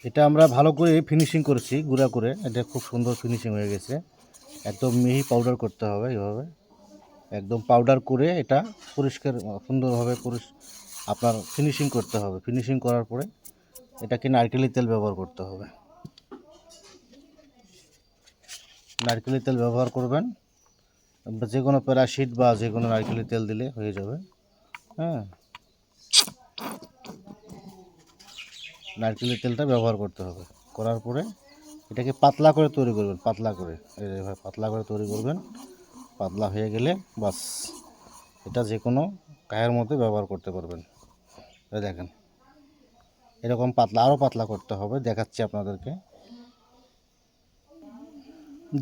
এটা আমরা ভালো করে ফিনিশিং করেছি গুঁড়া করে, এটা খুব সুন্দর ফিনিশিং হয়ে গেছে। একদম মিহি পাউডার করতে হবে এইভাবে, একদম পাউডার করে এটা পরিষ্কার সুন্দরভাবে আপনার ফিনিশিং করতে হবে। ফিনিশিং করার পরে এটাকে নারকেলের তেল ব্যবহার করতে হবে। নারকেলের তেল ব্যবহার করবেন, যে কোনো প্যারাশিট বা যে কোনো নারকেলের তেল দিলে হয়ে যাবে। হ্যাঁ, নারকেলের তেলটা ব্যবহার করতে হবে। করার পরে এটাকে পাতলা করে তৈরি করবেন, পাতলা করে এইভাবে পাতলা করে তৈরি করবেন। পাতলা হয়ে গেলে বাস, এটা যে কোনো গায়ের মধ্যে ব্যবহার করতে পারবেন। দেখেন এরকম পাতলা, আরও পাতলা করতে হবে, দেখাচ্ছি আপনাদেরকে।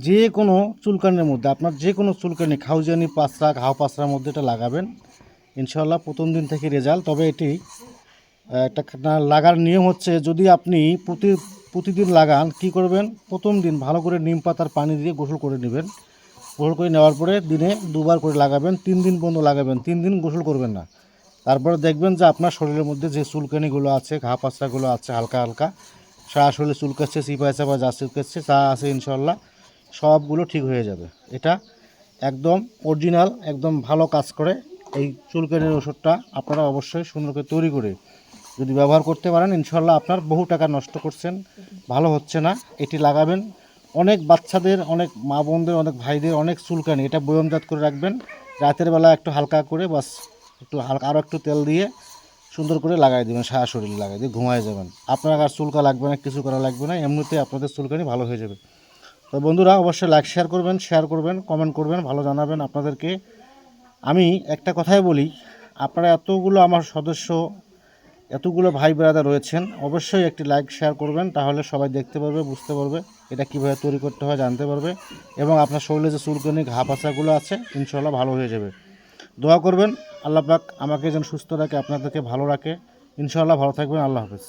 যে কোনো চুলকানির মধ্যে, আপনার যে কোনো চুলকানি, খাউজানি পাঁচরা, ঘাও পাঁচরার মধ্যে এটা লাগাবেন, ইনশাল্লাহ প্রথম দিন থেকে রেজাল্ট। তবে এটি একটা লাগার নিয়ম হচ্ছে, যদি আপনি প্রতিদিন লাগান, কি করবেন, প্রথম দিন ভালো করে নিম পাতার পানি দিয়ে গোসল করে নেবেন। গোসল করে নেওয়ার পরে দিনে 2বার করে লাগাবেন, 3 দিন পর্যন্ত লাগাবেন, 3 দিন গোসল করবেন না। তারপরে দেখবেন যে আপনার শরীরের মধ্যে যে চুলকানিগুলো আছে, ঘা পাঁচরাগুলো আছে, হালকা হালকা সারা শরীরে চুলকাচ্ছে, চিপায় চাপা যা চুলকাচ্ছে যা আছে, ইনশাল্লাহ সবগুলো ঠিক হয়ে যাবে। এটা একদম অরিজিনাল, একদম ভালো কাজ করে। এই চুলকানির ওষুধটা আপনারা অবশ্যই সুন্দর করে তৈরি করে যদি ব্যবহার করতে পারেন, ইনশাল্লাহ আপনার বহু টাকা নষ্ট করছেন, ভালো হচ্ছে না, এটি লাগাবেন। অনেক বাচ্চাদের, অনেক মা বোনদের, অনেক ভাইদের অনেক চুলকানি, এটা বয়মজাত করে রাখবেন। রাতের বেলা একটু হালকা করে বাস, একটু হালকা আরও একটু তেল দিয়ে সুন্দর করে লাগাই দেবেন, সারা শরীরে লাগাই দিয়ে ঘুমায় যাবেন। আপনার আর চুলকা লাগবে না, কিছু করা লাগবে না, এমনিতে আপনাদের চুলকানি ভালো হয়ে যাবে। তো বন্ধুরা, অবশ্যই লাইক শেয়ার করবেন, কমেন্ট করবেন, ভালো জানাবেন। আপনাদেরকে আমি একটা কথাই বলি, আপনারা এতগুলো আমার সদস্য, এতগুলো ভাই ব্রাদার রয়েছেন, অবশ্যই একটি লাইক শেয়ার করবেন, তাহলে সবাই দেখতে পারবে, বুঝতে পারবে এটা কীভাবে তৈরি করতে হয়, জানতে পারবে। এবং আপনার শরীরে যে চুলকানি, ঘা পাচাগুলো আছে, ইনশাল্লাহ ভালো হয়ে যাবে। দোয়া করবেন আল্লাহ পাক আমাকে যেন সুস্থ রাখে, আপনাদেরকে ভালো রাখে। ইনশাল্লাহ ভালো থাকবেন। আল্লাহ হাফেজ।